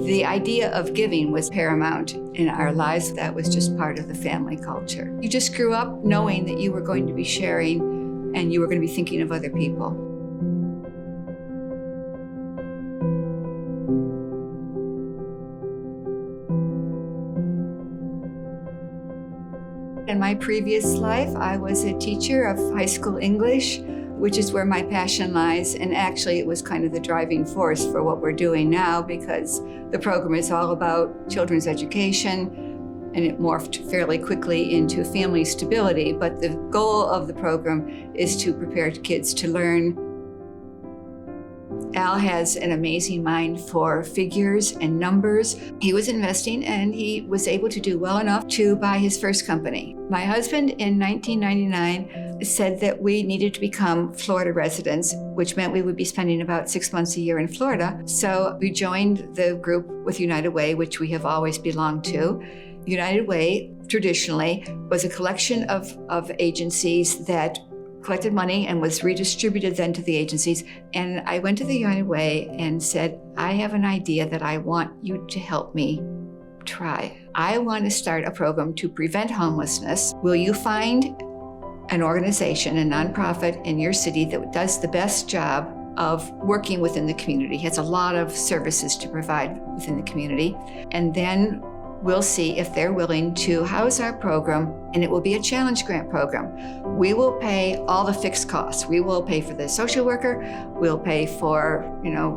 The idea of giving was paramount in our lives. That was just part of the family culture. You just grew up knowing that you were going to be sharing and you were going to be thinking of other people. In my previous life, I was a teacher of high school English, which is where my passion lies. And actually, it was kind of the driving force for what we're doing now, because the program is all about children's education, and it morphed fairly quickly into family stability. But the goal of the program is to prepare kids to learn. Al has an amazing mind for figures and numbers. He was investing and he was able to do well enough to buy his first company. My husband in 1999 said that we needed to become Florida residents, which meant we would be spending about 6 months a year in Florida. So we joined the group with United Way, which we have always belonged to. United Way traditionally was a collection of agencies that collected money and was redistributed then to the agencies. And I went to the United Way and said, I have an idea that I want you to help me try. I want to start a program to prevent homelessness. Will you find an organization, a nonprofit in your city that does the best job of working within the community, has a lot of services to provide within the community, and then we'll see if they're willing to house our program, and it will be a challenge grant program. We will pay all the fixed costs. We will pay for the social worker, we'll pay for,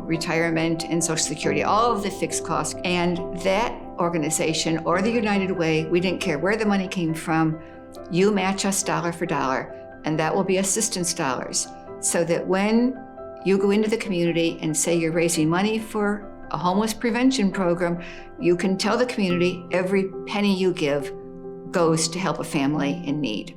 retirement and Social Security, all of the fixed costs. And that organization or the United Way, we didn't care where the money came from, you match us dollar for dollar, and that will be assistance dollars. So that when you go into the community and say you're raising money for a homeless prevention program, you can tell the community every penny you give goes to help a family in need.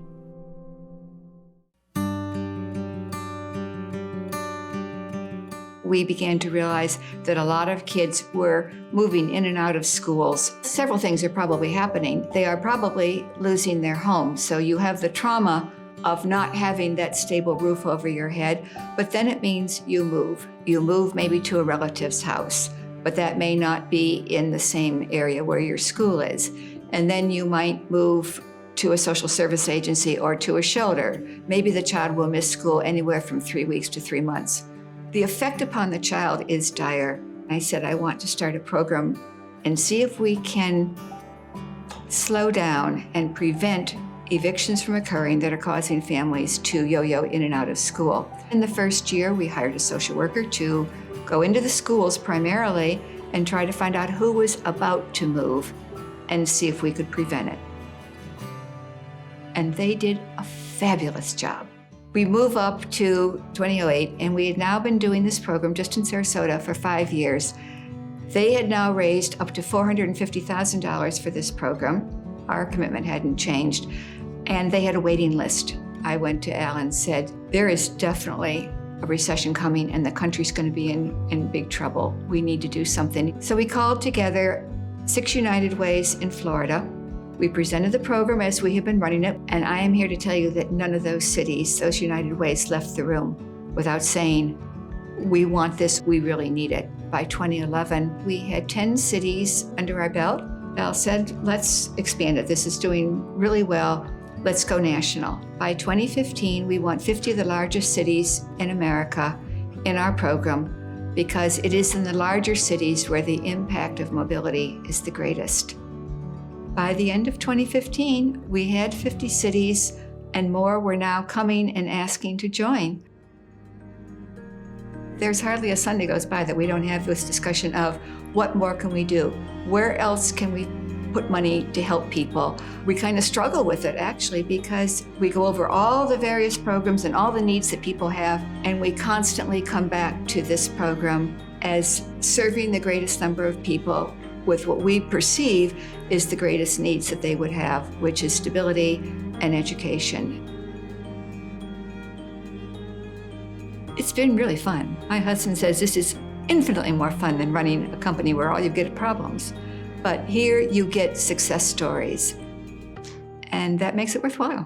We began to realize that a lot of kids were moving in and out of schools. Several things are probably happening. They are probably losing their home. So you have the trauma of not having that stable roof over your head, but then it means you move. You move maybe to a relative's house, but that may not be in the same area where your school is. And then you might move to a social service agency or to a shelter. Maybe the child will miss school anywhere from 3 weeks to 3 months. The effect upon the child is dire. I said, I want to start a program and see if we can slow down and prevent evictions from occurring that are causing families to yo-yo in and out of school. In the first year, we hired a social worker to go into the schools primarily and try to find out who was about to move and see if we could prevent it. And they did a fabulous job. We move up to 2008, and we had now been doing this program just in Sarasota for 5 years. They had now raised up to $450,000 for this program. Our commitment hadn't changed, and they had a waiting list. I went to Al and said, there is definitely a recession coming and the country's going to be in big trouble. We need to do something. So we called together 6 United Ways in Florida. We presented the program as we have been running it, and I am here to tell you that none of those cities, those United Ways, left the room without saying, we want this, we really need it. By 2011, we had 10 cities under our belt. Al said, let's expand it. This is doing really well. Let's go national. By 2015, we want 50 of the largest cities in America in our program because it is in the larger cities where the impact of mobility is the greatest. By the end of 2015, we had 50 cities and more were now coming and asking to join. There's hardly a Sunday goes by that we don't have this discussion of what more can we do? Where else can we put money to help people? We kind of struggle with it actually because we go over all the various programs and all the needs that people have, and we constantly come back to this program as serving the greatest number of people with what we perceive is the greatest needs that they would have, which is stability and education. It's been really fun. My husband says this is infinitely more fun than running a company where all you get are problems. But here you get success stories, and that makes it worthwhile.